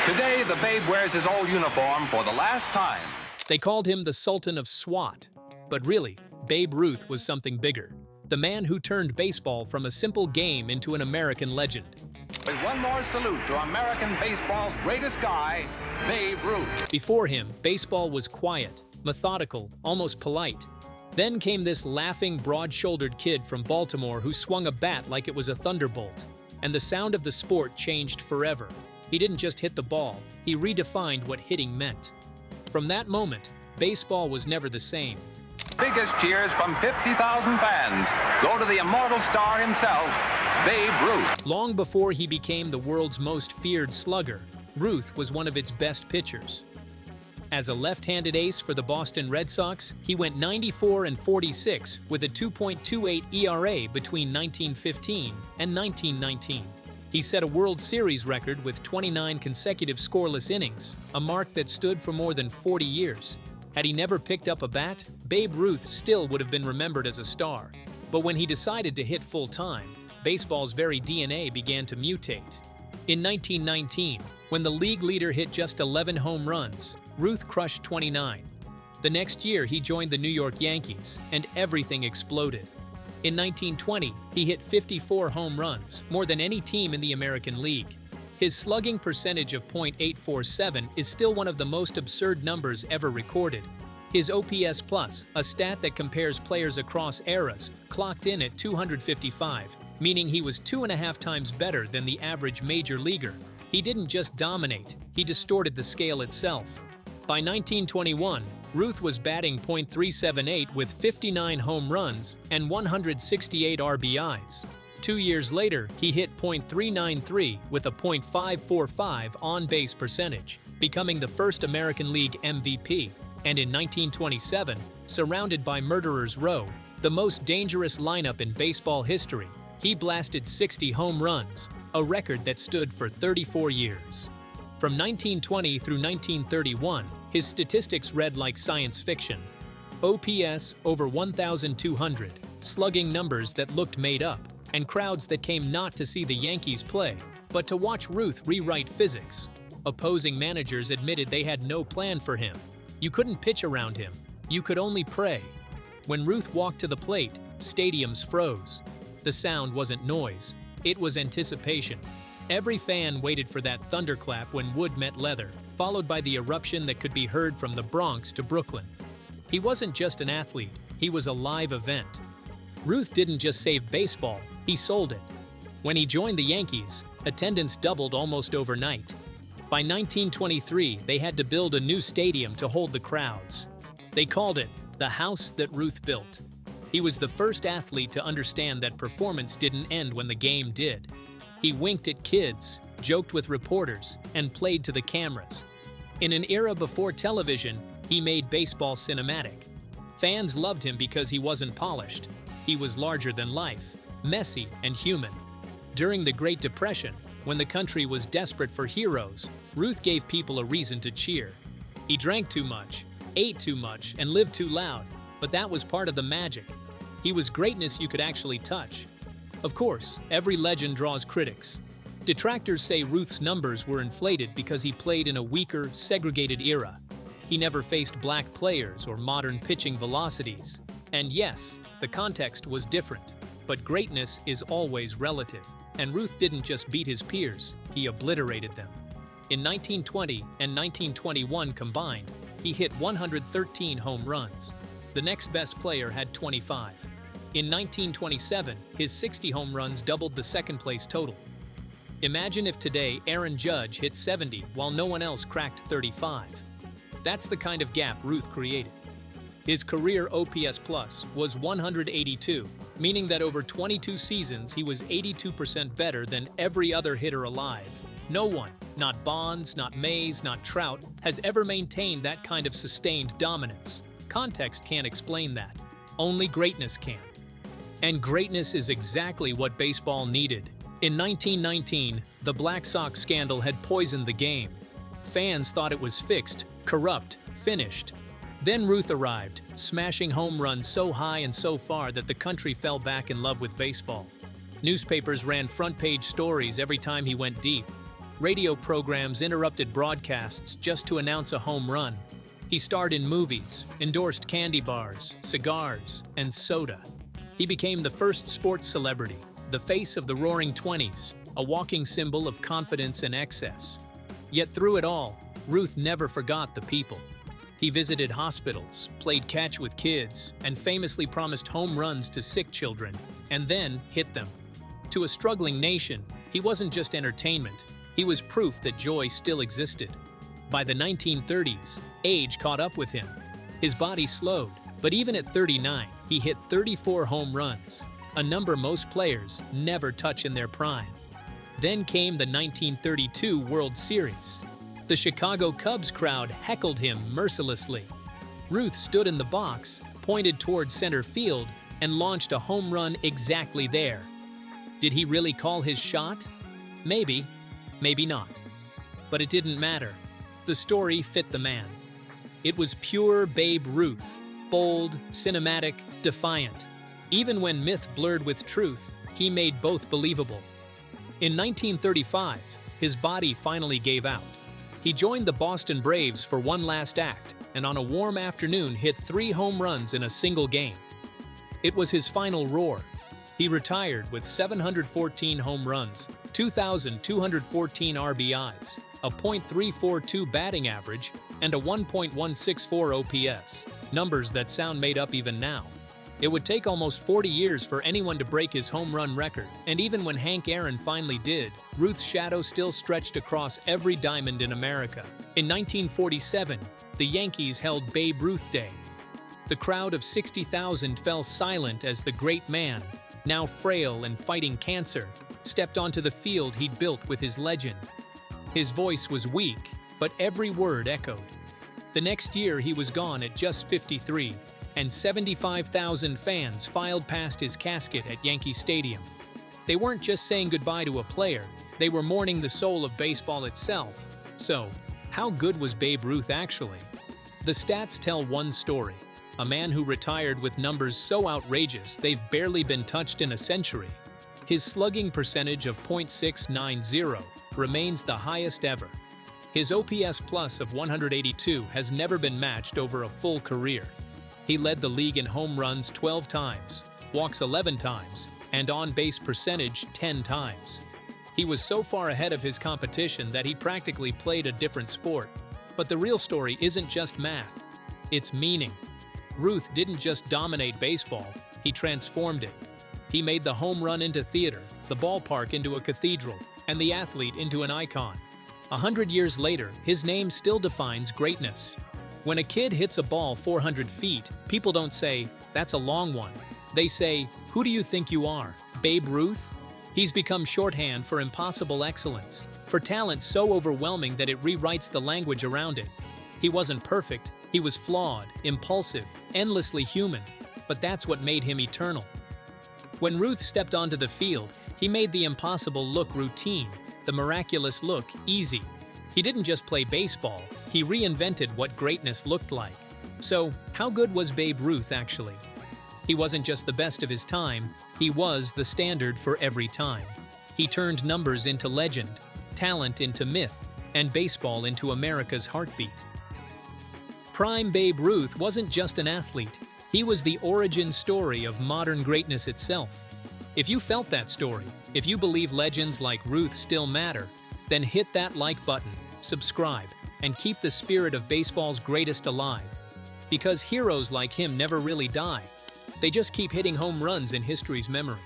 Today, the Babe wears his old uniform for the last time. They called him the Sultan of Swat. But really, Babe Ruth was something bigger. The man who turned baseball from a simple game into an American legend. With one more salute to American baseball's greatest guy, Babe Ruth. Before him, baseball was quiet, methodical, almost polite. Then came this laughing, broad-shouldered kid from Baltimore who swung a bat like it was a thunderbolt. And the sound of the sport changed forever. He didn't just hit the ball, he redefined what hitting meant. From that moment, baseball was never the same. Biggest cheers from 50,000 fans go to the immortal star himself, Babe Ruth. Long before he became the world's most feared slugger, Ruth was one of its best pitchers. As a left-handed ace for the Boston Red Sox, he went 94-46 with a 2.28 ERA between 1915 and 1919. He set a World Series record with 29 consecutive scoreless innings, a mark that stood for more than 40 years. Had he never picked up a bat, Babe Ruth still would have been remembered as a star. But when he decided to hit full-time, baseball's very DNA began to mutate. In 1919, when the league leader hit just 11 home runs, Ruth crushed 29. The next year, he joined the New York Yankees, and everything exploded. In 1920, he hit 54 home runs, more than any team in the American League. His slugging percentage of .847 is still one of the most absurd numbers ever recorded. His OPS+, a stat that compares players across eras, clocked in at 255, meaning he was 2.5 times better than the average major leaguer. He didn't just dominate, he distorted the scale itself. By 1921, Ruth was batting .378 with 59 home runs and 168 RBIs. 2 years later, he hit .393 with a .545 on-base percentage, becoming the first American League MVP. And in 1927, surrounded by Murderers Row, the most dangerous lineup in baseball history, he blasted 60 home runs, a record that stood for 34 years. From 1920 through 1931, his statistics read like science fiction. OPS over 1,200, slugging numbers that looked made up, and crowds that came not to see the Yankees play, but to watch Ruth rewrite physics. Opposing managers admitted they had no plan for him. You couldn't pitch around him. You could only pray. When Ruth walked to the plate, stadiums froze. The sound wasn't noise. It was anticipation. Every fan waited for that thunderclap when wood met leather, followed by the eruption that could be heard from the Bronx to Brooklyn. He wasn't just an athlete, he was a live event. Ruth didn't just save baseball, he sold it. When he joined the Yankees, attendance doubled almost overnight. By 1923, they had to build a new stadium to hold the crowds. They called it the house that Ruth built. He was the first athlete to understand that performance didn't end when the game did. He winked at kids, joked with reporters, and played to the cameras. In an era before television, he made baseball cinematic. Fans loved him because he wasn't polished. He was larger than life, messy and human. During the Great Depression, when the country was desperate for heroes, Ruth gave people a reason to cheer. He drank too much, ate too much, and lived too loud, but that was part of the magic. He was greatness you could actually touch. Of course, every legend draws critics. Detractors say Ruth's numbers were inflated because he played in a weaker, segregated era. He never faced black players or modern pitching velocities. And yes, the context was different, but greatness is always relative. And Ruth didn't just beat his peers, he obliterated them. In 1920 and 1921 combined, he hit 113 home runs. The next best player had 25. In 1927, his 60 home runs doubled the second-place total. Imagine if today Aaron Judge hit 70 while no one else cracked 35. That's the kind of gap Ruth created. His career OPS plus was 182, meaning that over 22 seasons he was 82% better than every other hitter alive. No one, not Bonds, not Mays, not Trout, has ever maintained that kind of sustained dominance. Context can't explain that. Only greatness can. And greatness is exactly what baseball needed. In 1919, the Black Sox scandal had poisoned the game. Fans thought it was fixed, corrupt, finished. Then Ruth arrived, smashing home runs so high and so far that the country fell back in love with baseball. Newspapers ran front-page stories every time he went deep. Radio programs interrupted broadcasts just to announce a home run. He starred in movies, endorsed candy bars, cigars, and soda. He became the first sports celebrity, the face of the Roaring Twenties, a walking symbol of confidence and excess. Yet through it all, Ruth never forgot the people. He visited hospitals, played catch with kids, and famously promised home runs to sick children, and then hit them. To a struggling nation, he wasn't just entertainment, he was proof that joy still existed. By the 1930s, age caught up with him. His body slowed, but even at 39, he hit 34 home runs, a number most players never touch in their prime. Then came the 1932 World Series. The Chicago Cubs crowd heckled him mercilessly. Ruth stood in the box, pointed toward center field, and launched a home run exactly there. Did he really call his shot? Maybe, maybe not. But it didn't matter. The story fit the man. It was pure Babe Ruth, bold, cinematic, defiant. Even when myth blurred with truth, he made both believable. In 1935, his body finally gave out. He joined the Boston Braves for one last act, and on a warm afternoon hit 3 home runs in a single game. It was his final roar. He retired with 714 home runs, 2,214 RBIs, a .342 batting average, and a 1.164 OPS, numbers that sound made up even now. It would take almost 40 years for anyone to break his home run record, and even when Hank Aaron finally did, Ruth's shadow still stretched across every diamond in America. In 1947, the Yankees held Babe Ruth Day. The crowd of 60,000 fell silent as the great man, now frail and fighting cancer, stepped onto the field he'd built with his legend. His voice was weak, but every word echoed. The next year he was gone at just 53, and 75,000 fans filed past his casket at Yankee Stadium. They weren't just saying goodbye to a player, they were mourning the soul of baseball itself. So, how good was Babe Ruth actually? The stats tell one story. A man who retired with numbers so outrageous they've barely been touched in a century. His slugging percentage of .690 remains the highest ever. His OPS plus of 182 has never been matched over a full career. He led the league in home runs 12 times, walks 11 times, and on-base percentage 10 times. He was so far ahead of his competition that he practically played a different sport. But the real story isn't just math, it's meaning. Ruth didn't just dominate baseball, he transformed it. He made the home run into theater, the ballpark into a cathedral, and the athlete into an icon. 100 years later, his name still defines greatness. When a kid hits a ball 400 feet, people don't say, "That's a long one." They say, "Who do you think you are, Babe Ruth?" He's become shorthand for impossible excellence, for talent so overwhelming that it rewrites the language around it. He wasn't perfect, he was flawed, impulsive, endlessly human, but that's what made him eternal. When Ruth stepped onto the field, he made the impossible look routine, the miraculous look easy. He didn't just play baseball, he reinvented what greatness looked like. So, how good was Babe Ruth actually? He wasn't just the best of his time, he was the standard for every time. He turned numbers into legend, talent into myth, and baseball into America's heartbeat. Prime Babe Ruth wasn't just an athlete, he was the origin story of modern greatness itself. If you felt that story, if you believe legends like Ruth still matter, then hit that like button, subscribe, and keep the spirit of baseball's greatest alive. Because heroes like him never really die. They just keep hitting home runs in history's memory.